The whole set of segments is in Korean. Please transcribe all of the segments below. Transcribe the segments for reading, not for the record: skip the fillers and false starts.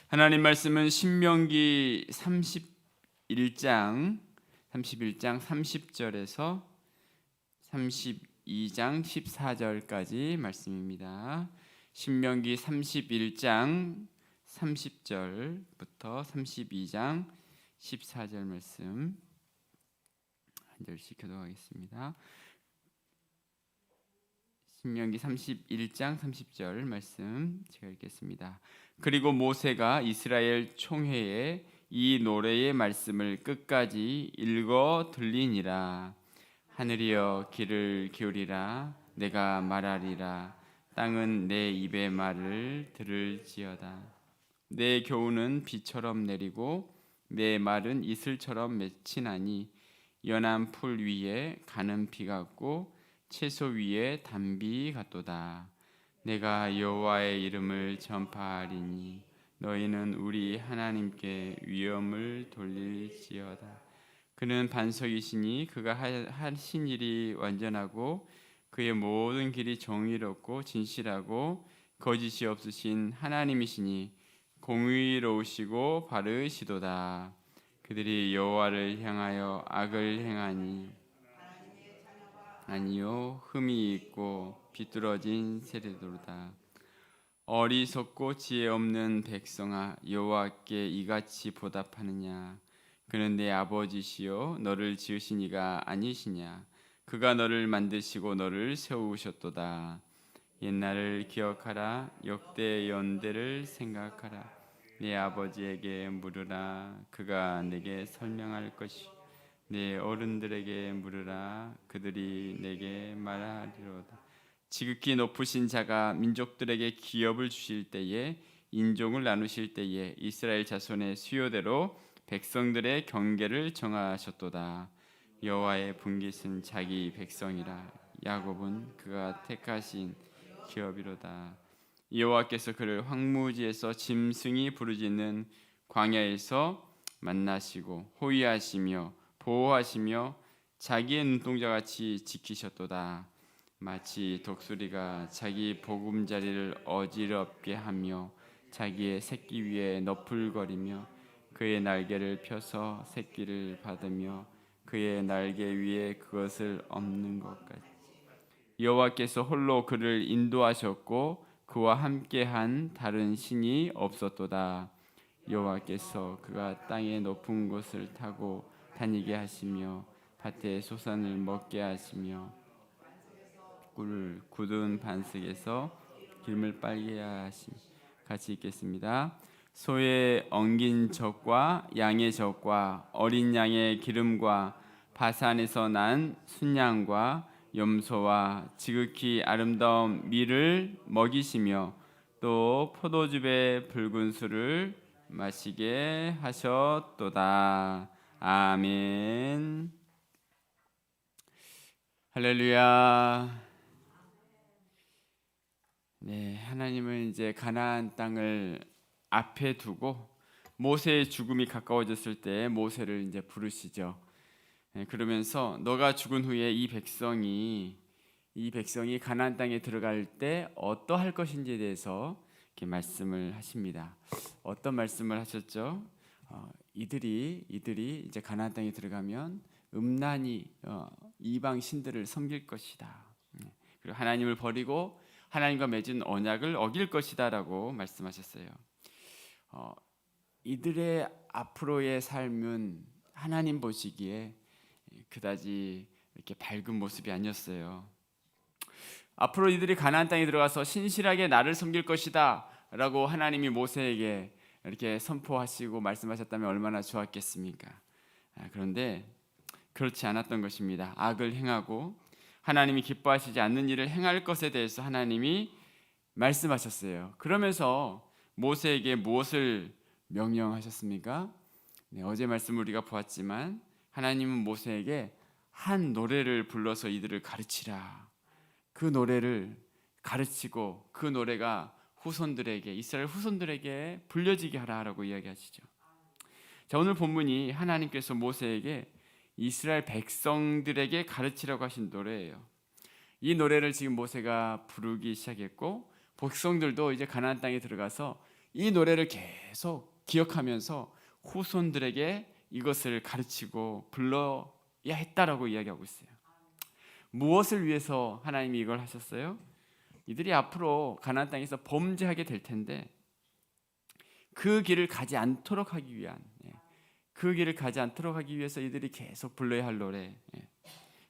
하나님 말씀은 신명기 31장 30절에서 32장 14절까지 말씀입니다. 신명기 31장 30절부터 32장 14절 말씀 한 절씩 교독하겠습니다. 신명기 31장 30절 말씀 제가 읽겠습니다. 그리고 모세가 이스라엘 총회에 이 노래의 말씀을 끝까지 읽어 들리니라. 하늘이여 귀를 기울이라. 내가 말하리라. 땅은 내 입의 말을 들을지어다. 내 교훈은 비처럼 내리고 내 말은 이슬처럼 맺히나니 연한 풀 위에 가는 비 같고 채소 위에 단비 같도다. 내가 여호와의 이름을 전파하리니 너희는 우리 하나님께 위엄을 돌릴지어다. 그는 반석이시니 그가 하신 일이 완전하고 그의 모든 길이 정의롭고 진실하고 거짓이 없으신 하나님이시니 공의로우시고 바르시도다. 그들이 여호와를 향하여 악을 행하니 아니요 흠이 있고 비뚤어진 세대도다. 어리석고 지혜 없는 백성아, 여호와께 이같이 보답하느냐? 그는 내 아버지시요 너를 지으신 이가 아니시냐? 그가 너를 만드시고 너를 세우셨도다. 옛날을 기억하라. 역대 연대를 생각하라. 내 아버지에게 물으라. 그가 내게 설명할 것이. 내 어른들에게 물으라. 그들이 내게 말하리로다. 지극히 높으신 자가 민족들에게 기업을 주실 때에 인종을 나누실 때에 이스라엘 자손의 수요대로 백성들의 경계를 정하셨도다. 여호와의 분깃은 자기 백성이라. 야곱은 그가 택하신 기업이로다. 여호와께서 그를 황무지에서 짐승이 부르짖는 광야에서 만나시고 호위하시며 보호하시며 자기의 눈동자같이 지키셨도다. 마치 독수리가 자기 보금자리를 어지럽게 하며 자기의 새끼 위에 너풀거리며 그의 날개를 펴서 새끼를 받으며 그의 날개 위에 그것을 엎는 것 같이 여호와께서 홀로 그를 인도하셨고 그와 함께한 다른 신이 없었도다. 여호와께서 그가 땅의 높은 곳을 타고 다니게 하시며 밭의 소산을 먹게 하시며 꿀을 굳은 반석에서 기름을 빨게 하심. 같이 읽겠습니다. 소의 엉긴 젖과 양의 젖과 어린 양의 기름과 바산에서 난 순양과 염소와 지극히 아름다운 밀을 먹이시며 또 포도즙의 붉은 술을 마시게 하셨도다. 아멘. 할렐루야. 네, 하나님은 이제 가나안 땅을 앞에 두고 모세의 죽음이 가까워졌을 때 모세를 이제 부르시죠. 네, 그러면서 너가 죽은 후에 이 백성이 가나안 땅에 들어갈 때 어떠할 것인지에 대해서 이렇게 말씀을 하십니다. 어떤 말씀을 하셨죠? 이들이 이제 가나안 땅에 들어가면 음란히 이방 신들을 섬길 것이다. 그리고 하나님을 버리고 하나님과 맺은 언약을 어길 것이다라고 말씀하셨어요. 이들의 앞으로의 삶은 하나님 보시기에 그다지 이렇게 밝은 모습이 아니었어요. 앞으로 이들이 가나안 땅에 들어가서 신실하게 나를 섬길 것이다라고 하나님이 모세에게 이렇게 선포하시고 말씀하셨다면 얼마나 좋았겠습니까? 그런데 그렇지 않았던 것입니다. 악을 행하고 하나님이 기뻐하시지 않는 일을 행할 것에 대해서 하나님이 말씀하셨어요. 그러면서 모세에게 무엇을 명령하셨습니까? 네, 어제 말씀 우리가 보았지만 하나님은 모세에게 한 노래를 불러서 이들을 가르치라. 그 노래를 가르치고 그 노래가 후손들에게 이스라엘 후손들에게 불려지게 하라라고 이야기하시죠. 자, 오늘 본문이 하나님께서 모세에게 이스라엘 백성들에게 가르치라고 하신 노래예요. 이 노래를 지금 모세가 부르기 시작했고 백성들도 이제 가나안 땅에 들어가서 이 노래를 계속 기억하면서 후손들에게 이것을 가르치고 불러야 했다라고 이야기하고 있어요. 무엇을 위해서 하나님이 이걸 하셨어요? 이들이 앞으로 가나안 땅에서 범죄하게 될 텐데 그 길을 가지 않도록 하기 위한, 그 길을 가지 않도록 하기 위해서 이들이 계속 불러야 할 노래,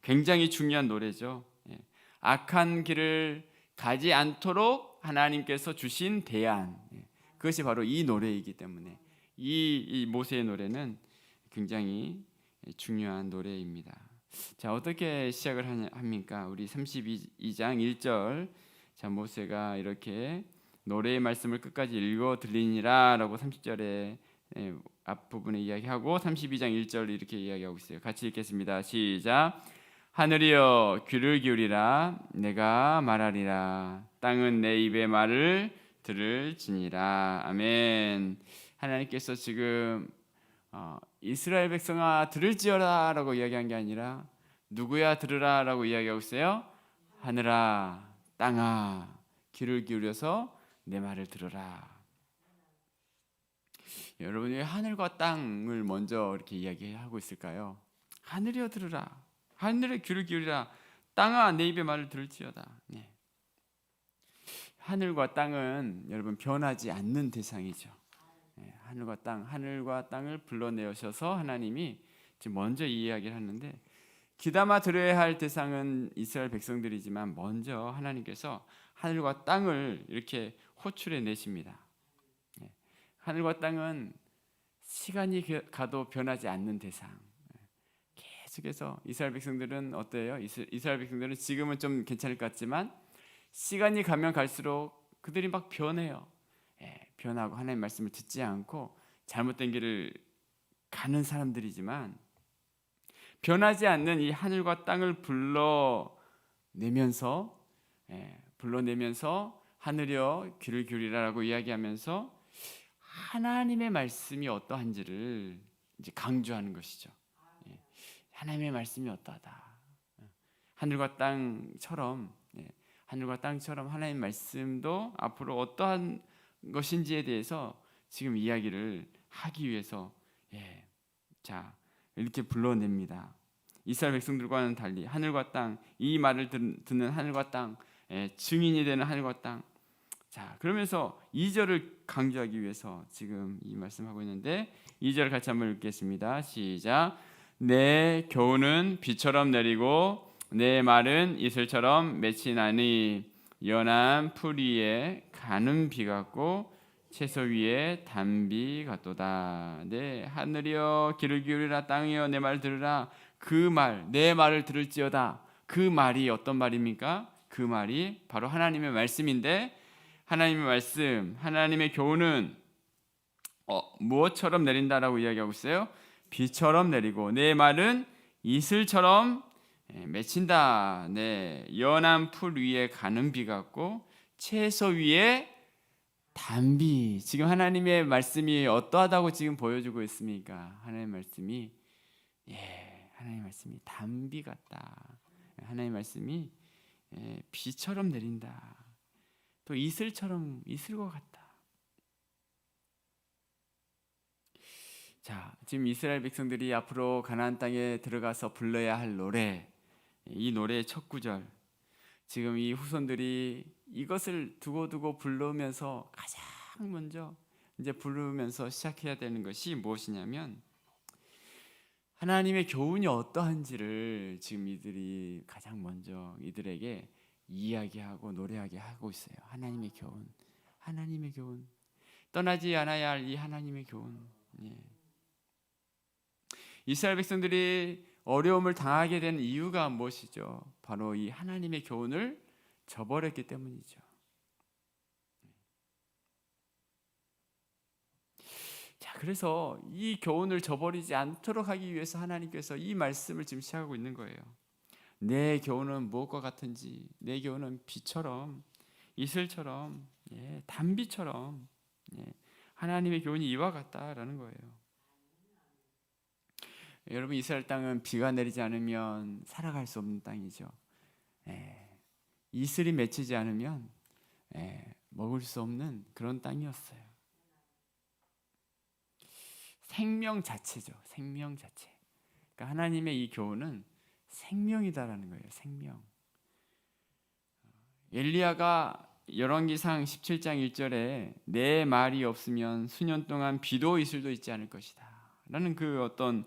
굉장히 중요한 노래죠. 악한 길을 가지 않도록 하나님께서 주신 대안, 그것이 바로 이 노래이기 때문에 이 모세의 노래는 굉장히 중요한 노래입니다. 자, 어떻게 시작을 합니까? 우리 32장 1절, 자, 모세가 이렇게 노래의 말씀을 끝까지 읽어 들리니라 라고 30절에 앞부분에 이야기하고 32장 1절 이렇게 이야기하고 있어요. 같이 읽겠습니다. 시작. 하늘이여 귀를 기울이라, 내가 말하리라. 땅은 내 입의 말을 들을지니라. 아멘. 하나님께서 지금 이스라엘 백성아 들을지어라 라고 이야기한 게 아니라 누구야 들으라 라고 이야기하고 있어요. 하늘아 땅아 귀를 기울여서 내 말을 들으라. 여러분 왜 하늘과 땅을 먼저 이렇게 이야기하고 있을까요? 하늘이여 들으라, 하늘에 귀를 기울이라, 땅아 내 입의 말을 들을지어다. 하늘과 땅은 여러분 변하지 않는 대상이죠. 하늘과 땅을 불러내셔서 하나님이 지금 먼저 이 이야기를 하는데, 귀담아 들어야 할 대상은 이스라엘 백성들이지만 먼저 하나님께서 하늘과 땅을 이렇게 호출해 내십니다. 하늘과 땅은 시간이 가도 변하지 않는 대상. 계속해서 이스라엘 백성들은 어때요? 이스라엘 백성들은 지금은 좀 괜찮을 것 같지만 시간이 가면 갈수록 그들이 막 변해요. 변하고 하나님의 말씀을 듣지 않고 잘못된 길을 가는 사람들이지만, 변하지 않는 이 하늘과 땅을 불러내면서 하늘이여 귀를 기울이라라고 이야기하면서 하나님의 말씀이 어떠한지를 이제 강조하는 것이죠. 하나님의 말씀이 어떠하다. 하늘과 땅처럼 하나님의 말씀도 앞으로 어떠한 것인지에 대해서 지금 이야기를 하기 위해서 자 이렇게 불러냅니다. 이스라엘 백성들과는 달리 하늘과 땅, 이 말을 듣는 하늘과 땅, 증인이 되는 하늘과 땅. 자, 그러면서 2절을 강조하기 위해서 지금 이 말씀하고 있는데 2절 같이 한번 읽겠습니다. 시작. 내 교훈은 비처럼 내리고 내 말은 이슬처럼 맺히나니, 연한 풀 위에 가는 비 같고 채소 위에 단비 같도다. 네, 하늘이여 귀를 기울이라, 땅이여 내 말 들으라. 그 말, 내 말을 들을지어다. 그 말이 어떤 말입니까? 그 말이 바로 하나님의 말씀인데, 하나님의 말씀, 하나님의 교훈은 무엇처럼 내린다라고 이야기하고 있어요? 비처럼 내리고 내 말은 이슬처럼 맺힌다. 네, 연한 풀 위에 가는 비 같고 채소 위에 단비. 지금 하나님의 말씀이 어떠하다고 지금 보여주고 있습니까? 하나님의 말씀이 하나님의 말씀이 단비 같다. 하나님의 말씀이 비처럼 내린다. 또 이슬과 같다. 자, 지금 이스라엘 백성들이 앞으로 가나안 땅에 들어가서 불러야 할 노래, 이 노래의 첫 구절, 지금 이 후손들이 이것을 두고두고 부르면서 가장 먼저 이제 부르면서 시작해야 되는 것이 무엇이냐면, 하나님의 교훈이 어떠한지를 지금 이들이 가장 먼저 이들에게 이야기하고 노래하게 하고 있어요. 하나님의 교훈, 떠나지 않아야 할 이 하나님의 교훈. 이스라엘 백성들이 어려움을 당하게 된 이유가 무엇이죠? 바로 이 하나님의 교훈을 저버렸기 때문이죠. 자, 그래서 이 교훈을 저버리지 않도록 하기 위해서 하나님께서 이 말씀을 지금 시작하고 있는 거예요. 내 교훈은 무엇과 같은지, 내 교훈은 비처럼, 이슬처럼, 단비처럼, 하나님의 교훈이 이와 같다라는 거예요. 여러분, 이스라엘 땅은 비가 내리지 않으면 살아갈 수 없는 땅이죠. 이슬이 맺히지 않으면 먹을 수 없는 그런 땅이었어요. 생명 자체죠. 생명 자체. 그러니까 하나님의 이 교훈은 생명이다라는 거예요. 생명. 엘리야가 열왕기상 17장 1절에 내 말이 없으면 수년 동안 비도 이슬도 있지 않을 것이다 라는 그 어떤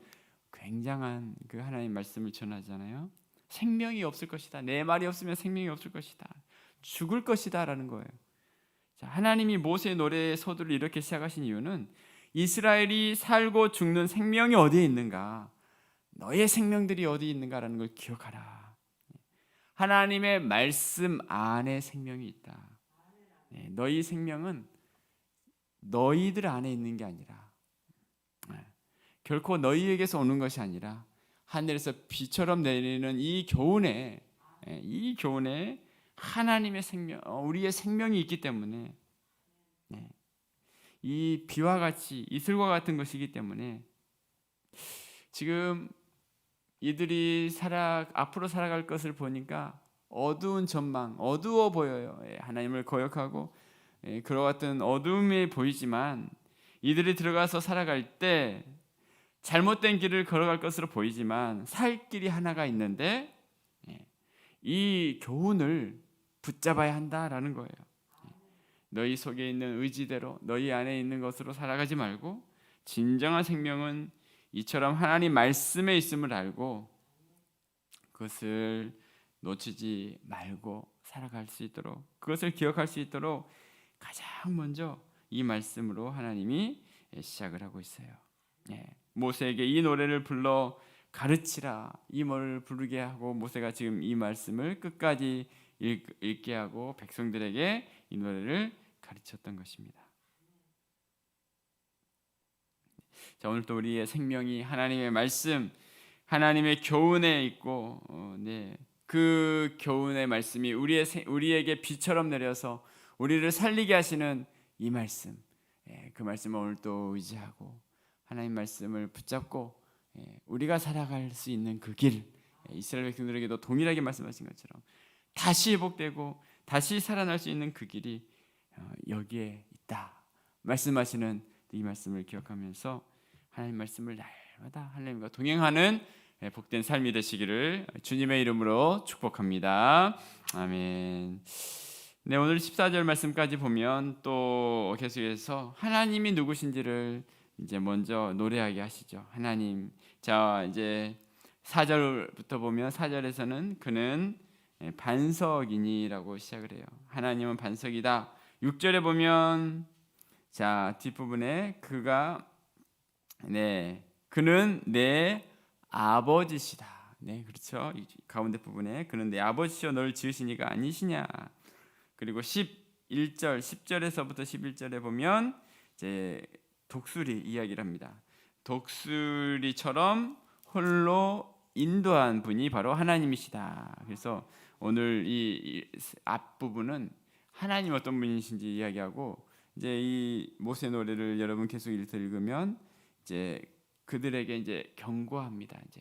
굉장한 그 하나님의 말씀을 전하잖아요. 생명이 없을 것이다. 내 말이 없으면 생명이 없을 것이다. 죽을 것이다 라는 거예요. 자, 하나님이 모세의 노래의 서두를 이렇게 시작하신 이유는 이스라엘이 살고 죽는 생명이 어디에 있는가, 너의 생명들이 어디에 있는가라는 걸 기억하라. 하나님의 말씀 안에 생명이 있다. 너희 생명은 너희들 안에 있는 게 아니라, 결코 너희에게서 오는 것이 아니라 하늘에서 비처럼 내리는 이 교훈에 하나님의 생명, 우리의 생명이 있기 때문에, 이 비와 같이 이슬과 같은 것이기 때문에 지금 이들이 앞으로 살아갈 것을 보니까 어두운 전망, 어두워 보여요. 하나님을 거역하고 그와 같은 어둠이 보이지만, 이들이 들어가서 살아갈 때 잘못된 길을 걸어갈 것으로 보이지만 살 길이 하나가 있는데 이 교훈을 붙잡아야 한다라는 거예요. 너희 속에 있는 의지대로, 너희 안에 있는 것으로 살아가지 말고 진정한 생명은 이처럼 하나님 말씀에 있음을 알고 그것을 놓치지 말고 살아갈 수 있도록, 그것을 기억할 수 있도록 가장 먼저 이 말씀으로 하나님이 시작을 하고 있어요. 모세에게 이 노래를 불러 가르치라, 이 말을 부르게 하고 모세가 지금 이 말씀을 끝까지 읽게 하고 백성들에게 이 노래를 가르쳤던 것입니다. 자, 오늘도 우리의 생명이 하나님의 말씀, 하나님의 교훈에 있고, 그 교훈의 말씀이 우리에게 비처럼 내려서 우리를 살리게 하시는 이 말씀, 그 말씀을 오늘 또 의지하고 하나님 말씀을 붙잡고 우리가 살아갈 수 있는 그 길, 이스라엘 백성들에게도 동일하게 말씀하신 것처럼 다시 회복되고 다시 살아날 수 있는 그 길이 여기에 있다 말씀하시는 이 말씀을 기억하면서 하나님 말씀을 날마다 하나님과 동행하는 복된 삶이 되시기를 주님의 이름으로 축복합니다. 아멘. 네, 오늘 14절 말씀까지 보면 또 계속해서 하나님이 누구신지를 이제 먼저 노래하게 하시죠. 하나님. 자, 이제 4절부터 보면 4절에서는 그는 반석이니라고 시작을 해요. 하나님은 반석이다. 6절에 보면 자, 뒷부분에 그는 내 아버지시다. 네, 그렇죠. 가운데 부분에 그는 내 아버지시여 너를 지으신 이가 아니시냐. 그리고 11절, 10절에서부터 11절에 보면 이제 독수리 이야기를 합니다. 독수리처럼 홀로 인도한 분이 바로 하나님이시다. 그래서 오늘 이 앞부분은 하나님 어떤 분이신지 이야기하고, 이제 이 모세 노래를 여러분 계속 읽으면 이제 그들에게 이제 경고합니다. 이제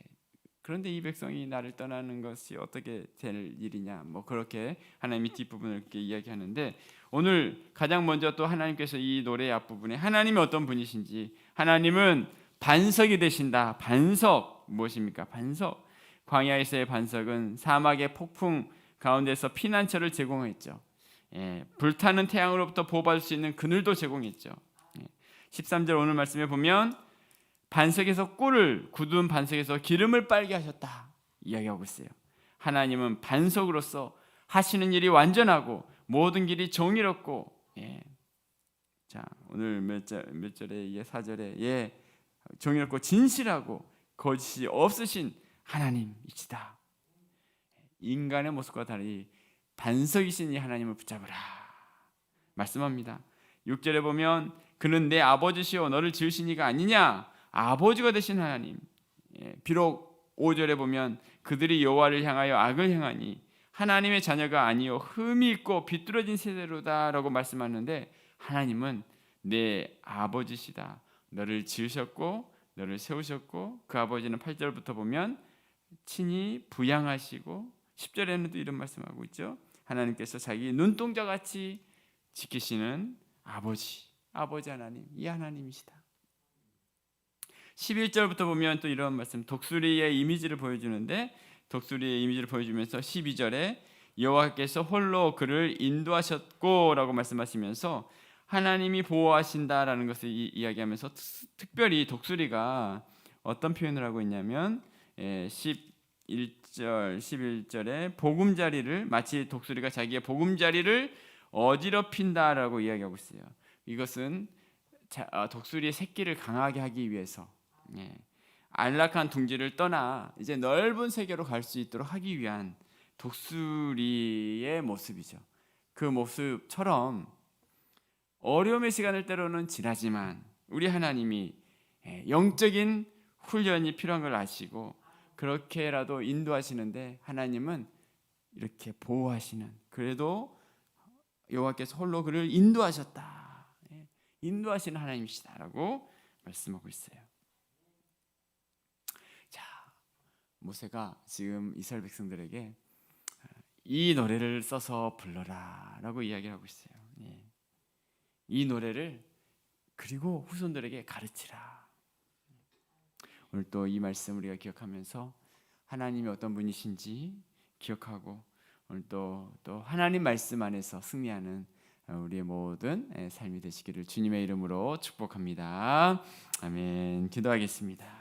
그런데 이 백성이 나를 떠나는 것이 어떻게 될 일이냐, 뭐 그렇게 하나님이 뒷부분을 이렇게 이야기하는데, 오늘 가장 먼저 또 하나님께서 이 노래의 앞부분에 하나님이 어떤 분이신지, 하나님은 반석이 되신다. 반석 무엇입니까? 반석. 광야에서의 반석은 사막의 폭풍 가운데서 피난처를 제공했죠. 불타는 태양으로부터 보호받을 수 있는 그늘도 제공했죠. 13절 오늘 말씀에 보면 반석에서 꿀을, 굳은 반석에서 기름을 빨게 하셨다 이야기하고 있어요. 하나님은 반석으로서 하시는 일이 완전하고 모든 길이 정의롭고, 자, 오늘 몇 절에 4절에 정의롭고 진실하고 거짓이 없으신 하나님이시다. 인간의 모습과 달리 반석이신 이 하나님을 붙잡으라 말씀합니다. 6절에 보면 그는 내 아버지시오 너를 지으신 이가 아니냐. 아버지가 되신 하나님. 비록 5절에 보면 그들이 여호와를 향하여 악을 행하니 하나님의 자녀가 아니요 흠이 있고 비뚤어진 세대로다라고 말씀하는데, 하나님은 내 아버지시다. 너를 지으셨고 너를 세우셨고, 그 아버지는 8절부터 보면 친히 부양하시고, 10절에는 또 이런 말씀하고 있죠. 하나님께서 자기 눈동자같이 지키시는 아버지 하나님, 이 하나님이시다. 11절부터 보면 또 이런 말씀, 독수리의 이미지를 보여주는데, 독수리의 이미지를 보여주면서 12절에 여호와께서 홀로 그를 인도하셨고라고 말씀하시면서 하나님이 보호하신다라는 것을 이야기하면서 특별히 독수리가 어떤 표현을 하고 있냐면 11절, 11절에 보금자리를, 마치 독수리가 자기의 보금자리를 어지럽힌다라고 이야기하고 있어요. 이것은 독수리의 새끼를 강하게 하기 위해서, 안락한 둥지를 떠나 이제 넓은 세계로 갈 수 있도록 하기 위한 독수리의 모습이죠. 그 모습처럼 어려움의 시간을 때로는 지나지만 우리 하나님이 영적인 훈련이 필요한 걸 아시고 그렇게라도 인도하시는데, 하나님은 이렇게 보호하시는, 그래도 여호와께서 홀로 그를 인도하셨다, 인도하시는 하나님이시다라고 말씀하고 있어요. 자, 모세가 지금 이스라엘 백성들에게 이 노래를 써서 불러라라고 이야기하고 있어요. 이 노래를 그리고 후손들에게 가르치라. 오늘 또 이 말씀 우리가 기억하면서 하나님이 어떤 분이신지 기억하고, 오늘 또 하나님 말씀 안에서 승리하는 우리의 모든 삶이 되시기를 주님의 이름으로 축복합니다. 아멘. 기도하겠습니다.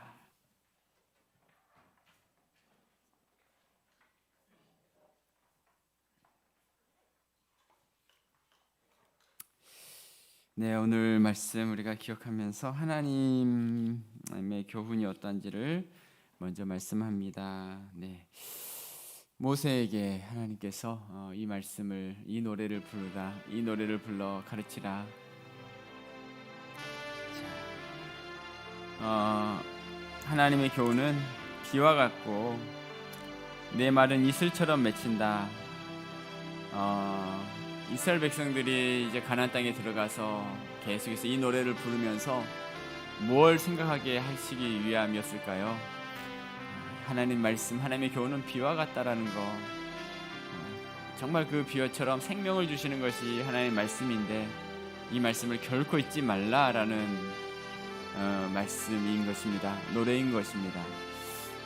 네, 오늘 말씀 우리가 기억하면서 하나님의 교훈이 어떤지를 먼저 말씀합니다. 네, 모세에게 하나님께서 이 말씀을, 이 노래를 부르라, 이 노래를 불러 가르치라. 하나님의 교훈은 비와 같고 내 말은 이슬처럼 맺힌다. 이스라엘 백성들이 이제 가나안 땅에 들어가서 계속해서 이 노래를 부르면서 뭘 생각하게 하시기 위함이었을까요? 하나님 말씀, 하나님의 교훈은 비와 같다라는 거, 정말 그 비와처럼 생명을 주시는 것이 하나님의 말씀인데 이 말씀을 결코 잊지 말라라는 말씀인 것입니다. 노래인 것입니다.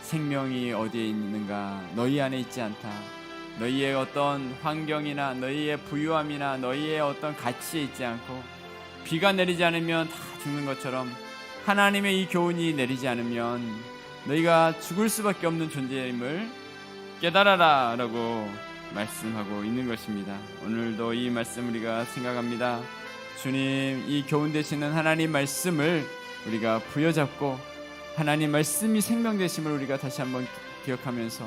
생명이 어디에 있는가? 너희 안에 있지 않다. 너희의 어떤 환경이나 너희의 부유함이나 너희의 어떤 가치에 있지 않고, 비가 내리지 않으면 다 죽는 것처럼 하나님의 이 교훈이 내리지 않으면 너희가 죽을 수밖에 없는 존재임을 깨달아라 라고 말씀하고 있는 것입니다. 오늘도 이 말씀 우리가 생각합니다. 주님, 이 교훈 되시는 하나님 말씀을 우리가 부여잡고 하나님 말씀이 생명 되심을 우리가 다시 한번 기억하면서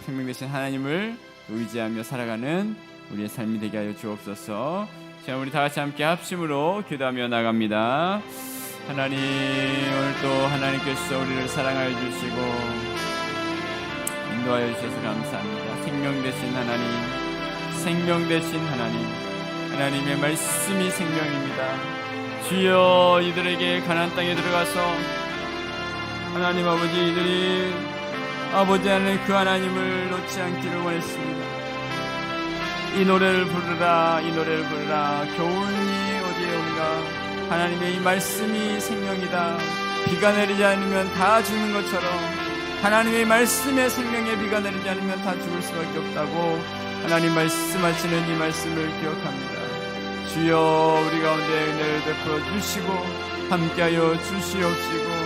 생명 되신 하나님을 의지하며 살아가는 우리의 삶이 되게 하여 주옵소서. 자, 우리 다 같이 함께 합심으로 기도하며 나갑니다. 하나님, 오늘도 하나님께서 우리를 사랑하여 주시고 인도하여 주셔서 감사합니다. 생명 되신 하나님, 생명 되신 하나님, 하나님의 말씀이 생명입니다. 주여, 이들에게 가나안 땅에 들어가서 하나님 아버지, 이들이 아버지 하나님 그 하나님을 놓지 않기를 원했습니다. 이 노래를 부르라, 이 노래를 부르라. 교훈이 어디에 온가? 하나님의 이 말씀이 생명이다. 비가 내리지 않으면 다 죽는 것처럼 하나님의 말씀에 생명의 비가 내리지 않으면 다 죽을 수밖에 없다고 하나님 말씀하시는 이 말씀을 기억합니다. 주여, 우리 가운데 은혜를 베풀어 주시고 함께하여 주시옵시고,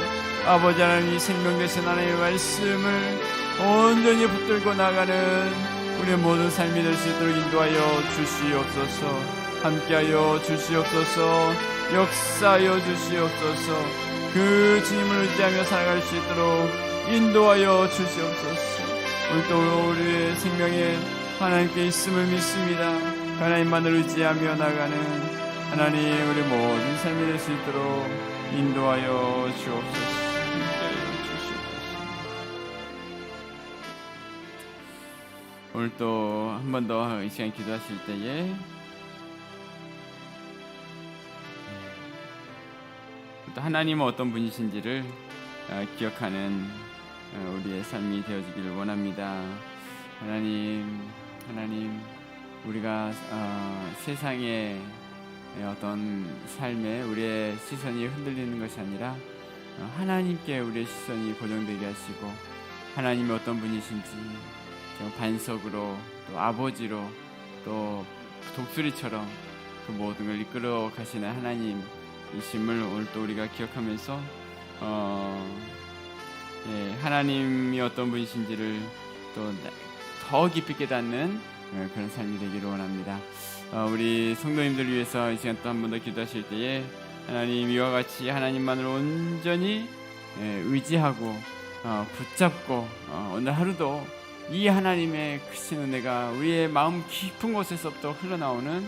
아버지 하나님, 이 생명 되신 하나님의 말씀을 온전히 붙들고 나가는 우리의 모든 삶이 될 수 있도록 인도하여 주시옵소서. 함께하여 주시옵소서. 역사하여 주시옵소서. 그 주님을 의지하며 살아갈 수 있도록 인도하여 주시옵소서. 오늘도 우리의 생명에 하나님께 있음을 믿습니다. 하나님만을 의지하며 나가는 하나님, 우리 모든 삶이 될 수 있도록 인도하여 주옵소서. 오늘 또 한 번 더 이 시간 기도하실 때에 또 하나님은 어떤 분이신지를 기억하는 우리의 삶이 되어지기를 원합니다. 하나님, 우리가 세상의 어떤 삶에 우리의 시선이 흔들리는 것이 아니라 하나님께 우리의 시선이 고정되게 하시고 하나님이 어떤 분이신지 반석으로 또 아버지로 또 독수리처럼 그 모든 걸 이끌어 가시는 하나님이심을 오늘 또 우리가 기억하면서 하나님이 어떤 분이신지를 또 더 깊이 깨닫는 그런 삶이 되기를 원합니다. 우리 성도님들 위해서 이 시간 또 한 번 더 기도하실 때에 하나님 이와 같이 하나님만을 온전히 의지하고 붙잡고 오늘 하루도 이 하나님의 크신 은혜가 우리의 마음 깊은 곳에서부터 흘러나오는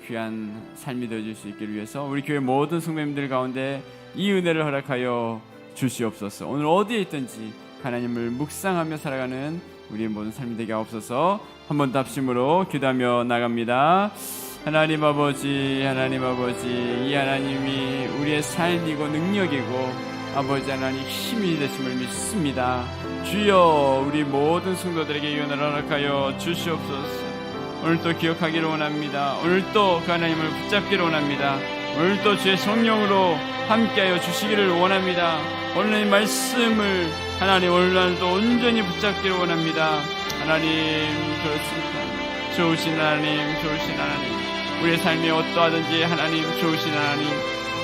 귀한 삶이 되어줄 수 있기를 위해서 우리 교회 모든 성도님들 가운데 이 은혜를 허락하여 주시옵소서. 오늘 어디에 있든지 하나님을 묵상하며 살아가는 우리의 모든 삶이 되게 하옵소서. 한 번 더 합심으로 기도하며 나갑니다. 하나님 아버지, 하나님 아버지, 이 하나님이 우리의 삶이고 능력이고 아버지 하나님 힘이 되심을 믿습니다. 주여, 우리 모든 성도들에게 이 은혜를 허락하여 주시옵소서. 오늘도 기억하기를 원합니다. 오늘도 그 하나님을 붙잡기를 원합니다. 오늘도 주의 성령으로 함께하여 주시기를 원합니다. 오늘 이 말씀을 하나님 오늘날도 온전히 붙잡기를 원합니다. 하나님, 그렇습니다. 좋으신 하나님, 좋으신 하나님, 우리의 삶이 어떠하든지 하나님 좋으신 하나님,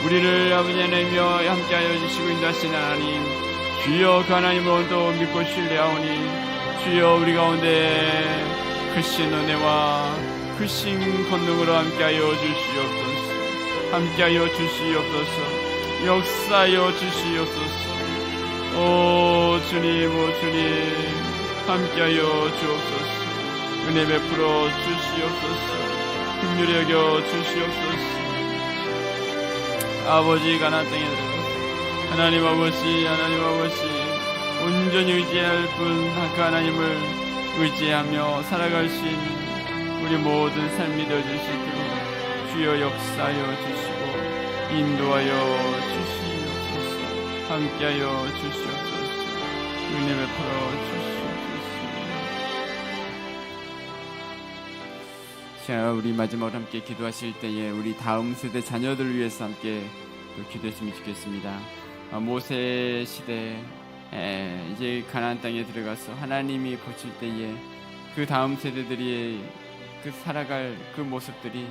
우리를 아버지 하나님이여 함께하여 주시고 인도하신 하나님, 주여 그 하나님을 오늘도 믿고 신뢰하오니 주여 우리 가운데 크신 은혜와 크신 권능으로 함께하여 주시옵소서. 함께하여 주시옵소서. 역사하여 주시옵소서. 오 주님, 오 주님, 함께하여 주옵소서. 은혜 베풀어 주시옵소서. 긍휼히 여겨 주시옵소서. 아버지, 가나안 땅에 들어가서 하나님 아버지, 하나님 아버지, 온전히 의지할 분 그 하나님을 의지하며 살아갈 수 있는 우리 모든 삶이 되어줄 수 있도록 주여 역사하여 주시고 인도하여 주시옵소서. 함께하여 주시옵소서. 은혜 베풀어 주시옵소서. 자, 우리 마지막으로 함께 기도하실 때에 우리 다음 세대 자녀들을 위해서 함께 또 기도했으면 좋겠습니다. 모세 시대 이제 가나안 땅에 들어가서 하나님이 보실 때에 그 다음 세대들이 그 살아갈 그 모습들이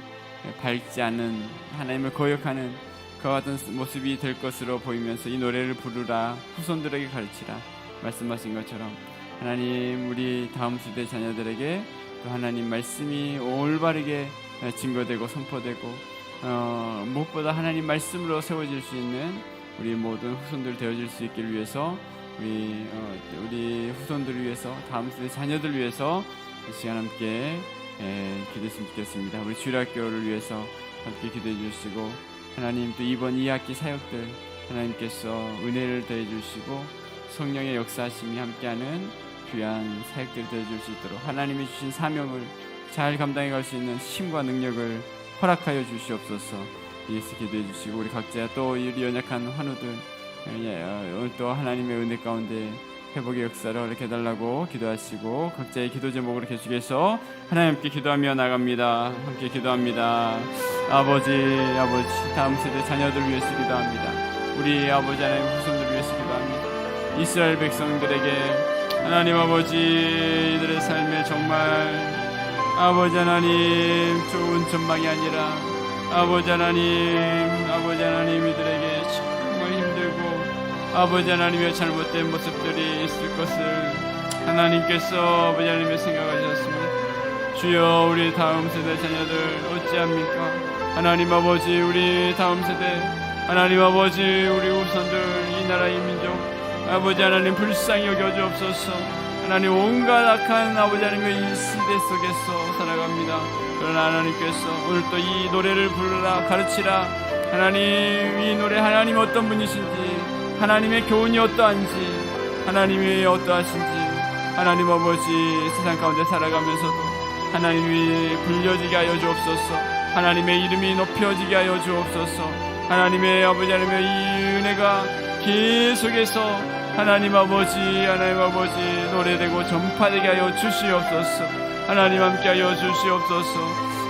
밝지 않은 하나님을 거역하는 그와 같은 모습이 될 것으로 보이면서 이 노래를 부르라, 후손들에게 가르치라 말씀하신 것처럼 하나님 우리 다음 세대 자녀들에게 또 하나님 말씀이 올바르게 증거되고 선포되고 무엇보다 하나님 말씀으로 세워질 수 있는 우리 모든 후손들 되어질 수 있기를 위해서 우리 후손들을 위해서 다음 세대 자녀들 위해서 이 시간 함께 기도했으면 좋겠습니다. 우리 주일학교를 위해서 함께 기도해 주시고 하나님 또 이번 2학기 사역들 하나님께서 은혜를 더해 주시고 성령의 역사하심이 함께하는 귀한 사역들이 되어 줄 수 있도록 하나님이 주신 사명을 잘 감당해 갈 수 있는 힘과 능력을 허락하여 주시옵소서. 예수 기도해 주시고 우리 각자 또 우리 연약한 환우들 오늘 또 하나님의 은혜 가운데 회복의 역사를 허락해달라고 기도하시고 각자의 기도 제목으로 계속해서 하나님께 기도하며 나갑니다. 함께 기도합니다. 아버지 다음 세대 자녀들 위해서 기도합니다. 우리 아버지 하나님 후손들 위해서 기도합니다. 이스라엘 백성들에게 하나님 아버지 이들의 삶에 정말 아버지 하나님 좋은 전망이 아니라 아버지 하나님 이들에게 정말 힘들고 아버지 하나님의 잘못된 모습들이 있을 것을 하나님께서 아버지 하나님의 생각하셨습니다. 주여 우리 다음 세대 자녀들 어찌합니까? 하나님 아버지 우리 다음 세대 하나님 아버지 우리 후손들 이 나라의 민족 아버지 하나님 불쌍히 여겨주옵소서. 하나님 온갖 악한 아버지 하나님의 이 시대 속에서 살아갑니다. 그러나 하나님께서 오늘 또 이 노래를 부르라 가르치라 하나님 이 노래 하나님 어떤 분이신지 하나님의 교훈이 어떠한지 하나님이 어떠하신지 하나님 아버지 세상 가운데 살아가면서도 하나님이 불려지게 하여 주옵소서. 하나님의 이름이 높여지게 하여 주옵소서. 하나님의 아버지 하나님의 이 은혜가 계속해서 하나님 아버지 노래되고 전파되게 하여 주시옵소서. 하나님 함께하여 주시옵소서.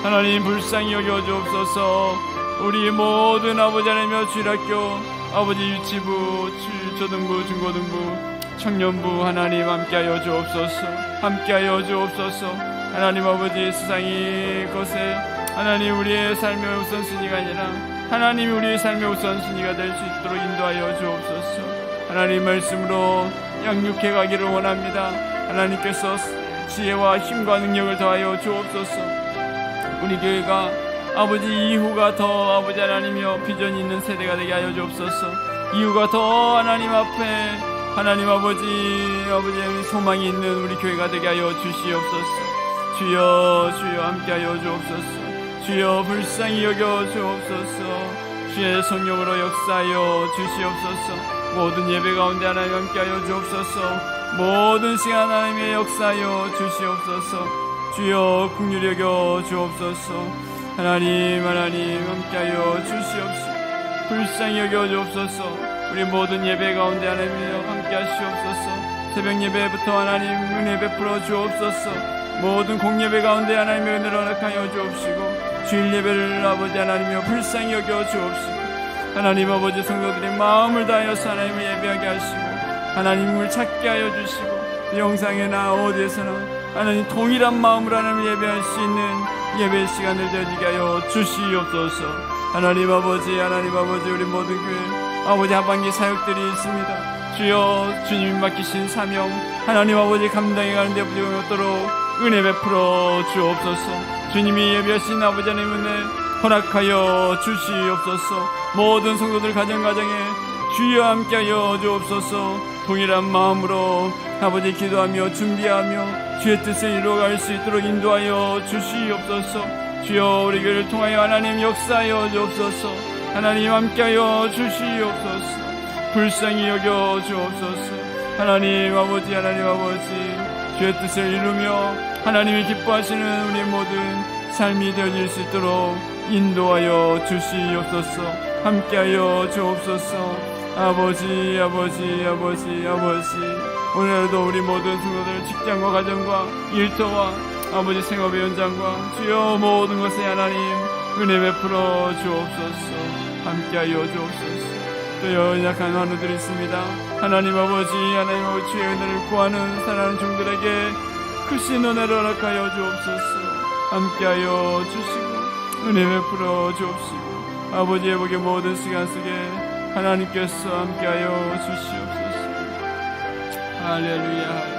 하나님 불쌍히 여겨 주옵소서. 우리 모든 아버지 하나님의 주일학교 아버지 유치부, 초등부, 중고등부, 청년부 하나님 함께하여 주옵소서. 함께하여 주옵소서. 하나님 아버지 세상이 것에 하나님 우리의 삶의 우선순위가 아니라 하나님 우리의 삶의 우선순위가 될 수 있도록 인도하여 주옵소서. 하나님 말씀으로 양육해 가기를 원합니다. 하나님께서 지혜와 힘과 능력을 더하여 주옵소서. 우리 교회가 아버지 이후가 더 아버지 하나님이여 비전이 있는 세대가 되게 하여 주옵소서. 이후가 더 하나님 앞에 하나님 아버지 소망이 있는 우리 교회가 되게 하여 주시옵소서. 주여 주여 함께하여 주옵소서. 주여 불쌍히 여겨 주옵소서. 주의 성령으로 역사하여 주시옵소서. 모든 예배 가운데 하나님 함께하여 주옵소서. 모든 시간 하나님의 역사하여 주시옵소서. 주여 긍휼히 여겨 주옵소서. 하나님 함께하여 주시옵소서. 불쌍히 여겨 주옵소서. 우리 모든 예배 가운데 하나님이여 함께하시옵소서. 새벽 예배부터 하나님 은혜 베풀어 주옵소서. 모든 공예배 가운데 하나님의 은혜를 허락하여 주옵시고 주일 예배를 아버지 하나님이여 불쌍히 여겨 주옵시고 하나님 아버지 성도들의 마음을 다하여서 하나님을 예배하게 하시고 하나님을 찾게 하여 주시고 영상에나 어디에서나 하나님 동일한 마음으로 하나님을 예배할 수 있는 예배 시간을 되게 하여 주시옵소서. 하나님 아버지 우리 모든 교회 아버지 하반기 사역들이 있습니다. 주여 주님이 맡기신 사명 하나님 아버지 감당해 가는데 부족함이 없도록 은혜 베풀어 주옵소서. 주님이 예비하신 아버지 하나님 은혜 허락하여 주시옵소서. 모든 성도들 가정가정에 주여 함께하여 주옵소서. 동일한 마음으로 아버지 기도하며 준비하며 주의 뜻을 이루어갈 수 있도록 인도하여 주시옵소서. 주여 우리 교회를 통하여 하나님 역사하여 주옵소서. 하나님 함께하여 주시옵소서. 불쌍히 여겨 주옵소서. 하나님 아버지 주의 뜻을 이루며 하나님이 기뻐하시는 우리 모든 삶이 되어질 수 있도록 인도하여 주시옵소서. 함께하여 주옵소서. 아버지 오늘도 우리 모든 성도들 직장과 가정과 일터와 아버지 생업의 현장과 주여 모든 것에 하나님 은혜 베풀어 주옵소서. 함께하여 주옵소서. 또 연약한 환우들이 있습니다. 하나님 아버지 주의 은혜를 구하는 사랑하는 종들에게 크신 은혜를 허락하여 주옵소서. 함께하여 주시고 은혜 베풀어 주옵시고 아버지의 복의 모든 시간 속에 하나님께서 함께하여 주시옵소서. 할렐루야.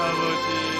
아버지